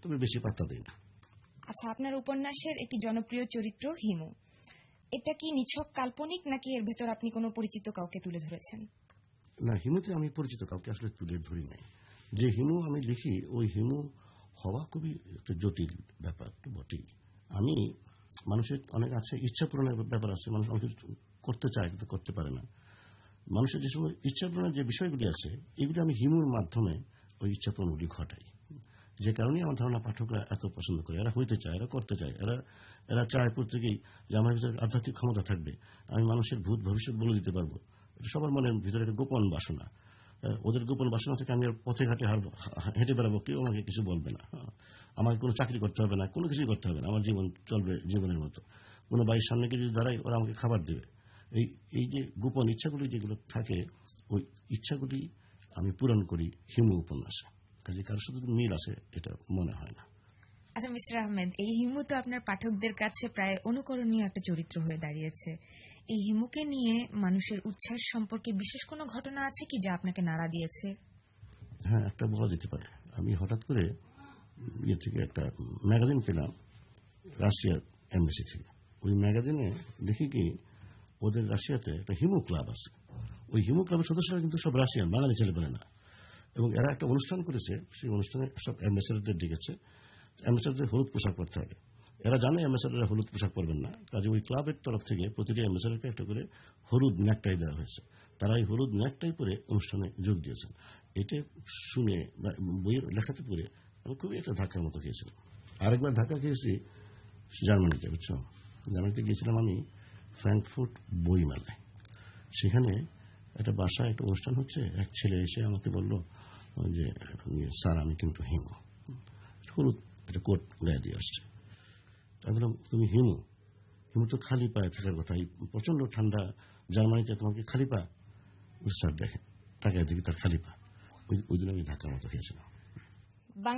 তবে বেশি পাত্তা দিই না। আচ্ছা, আপনার উপন্যাসের একটি জনপ্রিয় চরিত্র হিমু, এটা কি নিছক কাল্পনিক নাকি এর ভেতর আপনি কোনো পরিচিত কাউকে তুলে ধরেছেন? না, হিমুতে আমি পরিচিত কাউকে আসলে তুলে ধরি নাই। যে হিমু আমি লিখি ওই হিমু হওয়া খুবই একটা জটিল ব্যাপার তো বটেই। আমি মানুষের অনেক আছে ইচ্ছা পূরণের ব্যাপার আছে, মানুষ অনেক কিছু করতে চায় কিন্তু করতে পারে না। মানুষের যে সময় ইচ্ছা পূরণের যে বিষয়গুলি আছে এগুলি আমি হিমুর মাধ্যমে ওই ইচ্ছা পূরণগুলি ঘটাই। যে কারণে আমার ধারণা পাঠকরা এত পছন্দ করে, এরা হইতে চায়, এরা করতে চায়, এরা চায় প্রত্যেকেই যে আমার ভিতরে আধ্যাত্মিক ক্ষমতা থাকবে, আমি মানুষের ভূত ভবিষ্যৎ বলে দিতে পারবো। এটা সবার মনের ভিতরে একটা গোপন বাসনা। ওদের গোপন বাসনা থেকে আমি পথে ঘাটে হেঁটে বেড়াবো, কেউ আমাকে কিছু বলবে না, আমাকে কোনো চাকরি করতে হবে না, কোনো কিছুই করতে হবে না, আমার জীবন চলবে জীবনের মতো। কোনো বাড়ির সামনে গিয়ে যদি দাঁড়াই ওরা আমাকে খাবার দেবে। এই যে গোপন ইচ্ছাগুলি যেগুলো থাকে ওই ইচ্ছাগুলি আমি পূরণ করি হিমু উপন্যাসে। কাজে কারোর সাথে মিল আছে এটা মনে হয় না। আচ্ছা মিস্টার আহমেদ, এই হিমু তো আপনার পাঠকদের কাছে প্রায় অনুকরণীয় একটা চরিত্র হয়ে দাঁড়িয়েছে। এই হিমুকে নিয়ে মানুষের উচ্ছ্বাস সম্পর্কে বিশেষ কোনো ঘটনা আছে কি যা আপনাকে নাড়া দিয়েছে? হ্যাঁ, একটা বলা যেতে পারে। আমি হঠাৎ করে ইয়ে থেকে একটা ম্যাগাজিন পেলাম রাশিয়ার এমবেসি থেকে। ওই ম্যাগাজিনে দেখি কি ওদের রাশিয়াতে একটা হিমু ক্লাব আছে। ওই হিমু ক্লাবের সদস্যরা কিন্তু সব রাশিয়ান, বাঙালি ছেলে পেলে না। এবং এরা একটা অনুষ্ঠান করেছে, সেই অনুষ্ঠানে সব অ্যাম্বাসেডরদের ডেকেছে। অ্যাম্বাসেডরদের হলুদ পোশাক পরতে হবে। এরা জানে অ্যাম্বাসেডররা হলুদ পোশাক পরবেন না, কাজে ওই ক্লাবের তরফ থেকে প্রতিটি অ্যাম্বাসেডরকে একটা করে হলুদ নেকটাই দেওয়া হয়েছে। তারা এই হলুদ নেকটাই পরে অনুষ্ঠানে যোগ দিয়েছেন। এটা শুনে বইয়ের লেখাতে পড়ে আমি খুবই একটা ধাক্কার মতো খেয়েছিলাম। আরেকবার ধাক্কা খেয়েছি জার্মানিতে, বুঝছো, জার্মানিতে গিয়েছিলাম আমি ফ্র্যাঙ্কফুর্ট বই মেলায়। সেখানে একটা বাসায় একটা অনুষ্ঠান হচ্ছে, এক ছেলে এসে আমাকে বলল যে স্যার আমি কিন্তু হিমু, হলুদ একটা কোট গায়ে দিয়ে আসছে। আমি বললাম তুমি হিমু? হিমু তো খালি পায়ে থাকার কথা, এই প্রচন্ড ঠান্ডা জার্মানিতে তোমার কি খালি পা? স্যার দেখেন তাকে দেখি তার খালি পা। ওই দিন আমি ধাক্কার মতো খেয়েছিলাম।